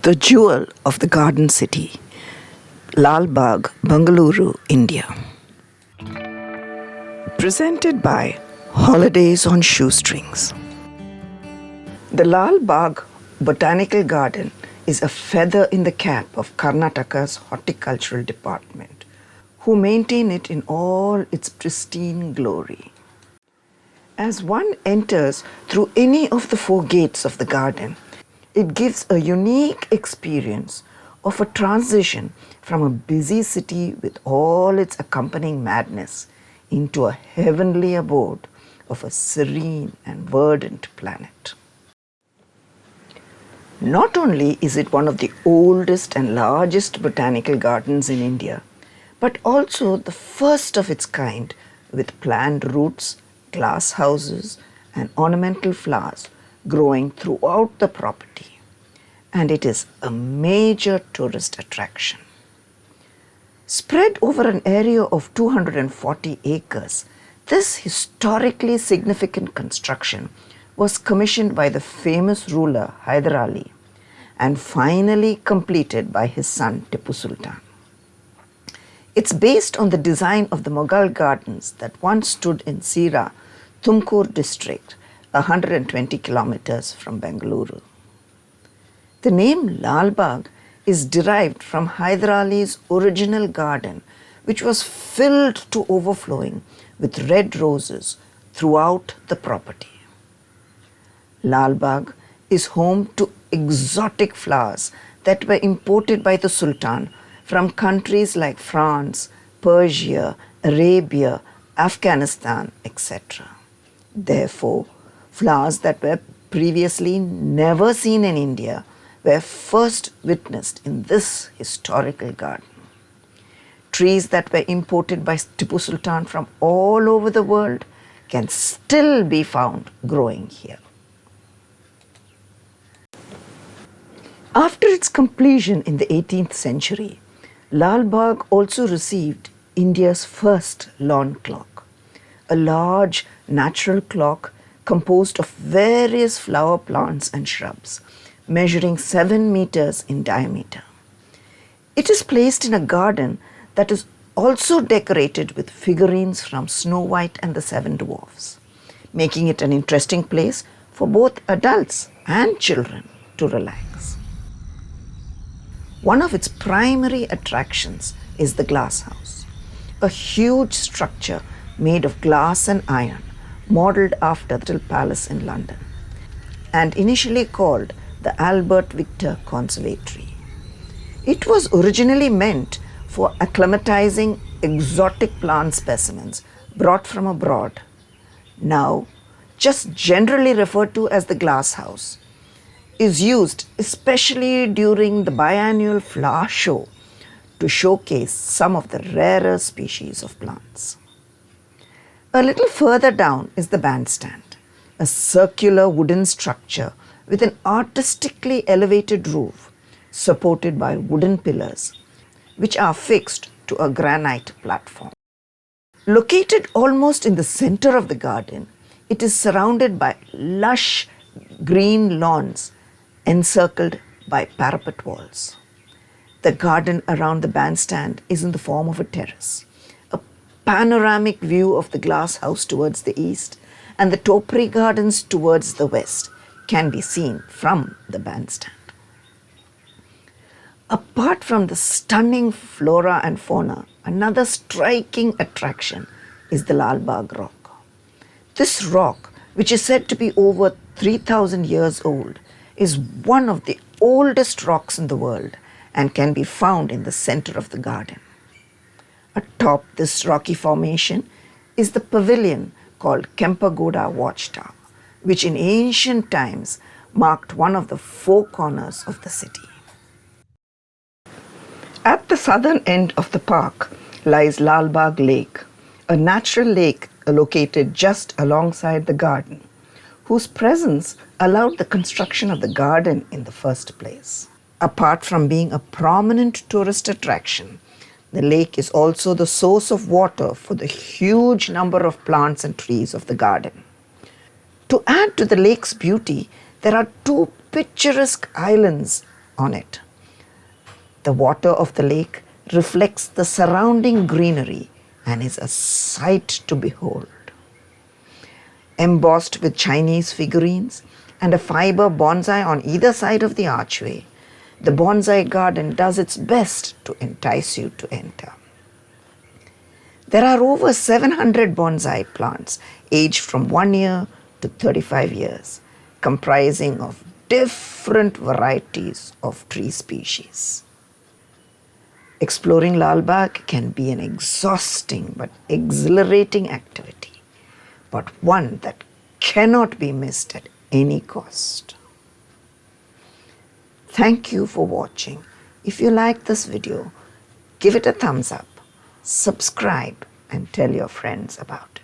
the jewel of the garden city, Lalbagh, Bengaluru, India. Presented by Holidays on Shoestrings. The Lalbagh Botanical Garden is a feather in the cap of Karnataka's horticultural department, who maintain it in all its pristine glory. As one enters through any of the four gates of the garden, it gives a unique experience of a transition from a busy city with all its accompanying madness into a heavenly abode of a serene and verdant planet. Not only is it one of the oldest and largest botanical gardens in India, but also the first of its kind with planned roots, glass houses, and ornamental flowers growing throughout the property. And it is a major tourist attraction. Spread over an area of 240 acres, this historically significant construction was commissioned by the famous ruler Hyder Ali and finally completed by his son Tippu Sultan. It's based on the design of the Mughal gardens that once stood in Sira, Tumkur district, 120 kilometers from Bengaluru. The name Lalbagh is derived from Hyder Ali's original garden, which was filled to overflowing with red roses throughout the property. Lalbagh is home to exotic flowers that were imported by the Sultan from countries like France, Persia, Arabia, Afghanistan, etc. Therefore, flowers that were previously never seen in India were first witnessed in this historical garden. Trees that were imported by Tippu Sultan from all over the world can still be found growing here. After its completion in the 18th century, Lalbagh also received India's first lawn clock, a large natural clock composed of various flower plants and shrubs, measuring 7 meters in diameter. It is placed in a garden that is also decorated with figurines from Snow White and the Seven Dwarfs, making it an interesting place for both adults and children to relax. One of its primary attractions is the glass house, a huge structure made of glass and iron, modelled after the Palace in London, and initially called the Albert Victor Conservatory. It was originally meant for acclimatizing exotic plant specimens brought from abroad, now just generally referred to as the glass house, is used especially during the biannual flower show to showcase some of the rarer species of plants. A little further down is the Bandstand, a circular wooden structure with an artistically elevated roof supported by wooden pillars, which are fixed to a granite platform. Located almost in the center of the garden, it is surrounded by lush green lawns encircled by parapet walls. The garden around the bandstand is in the form of a terrace. A panoramic view of the glass house towards the east and the topiary gardens towards the west can be seen from the bandstand. Apart from the stunning flora and fauna, another striking attraction is the Lalbagh Rock. This rock, which is said to be over 3,000 years old, is one of the oldest rocks in the world and can be found in the center of the garden. Atop this rocky formation is the pavilion called Kempegowda Watchtower, which in ancient times marked one of the four corners of the city. At the southern end of the park lies Lalbagh Lake, a natural lake located just alongside the garden, whose presence allowed the construction of the garden in the first place. Apart from being a prominent tourist attraction, the lake is also the source of water for the huge number of plants and trees of the garden. To add to the lake's beauty, there are two picturesque islands on it. The water of the lake reflects the surrounding greenery and is a sight to behold. Embossed with Chinese figurines and a fiber bonsai on either side of the archway, the Bonsai Garden does its best to entice you to enter. There are over 700 bonsai plants aged from 1 year to 35 years, comprising of different varieties of tree species. Exploring Lalbagh can be an exhausting but exhilarating activity, but one that cannot be missed at any cost. Thank you for watching. If you liked this video, give it a thumbs up, subscribe, and tell your friends about it.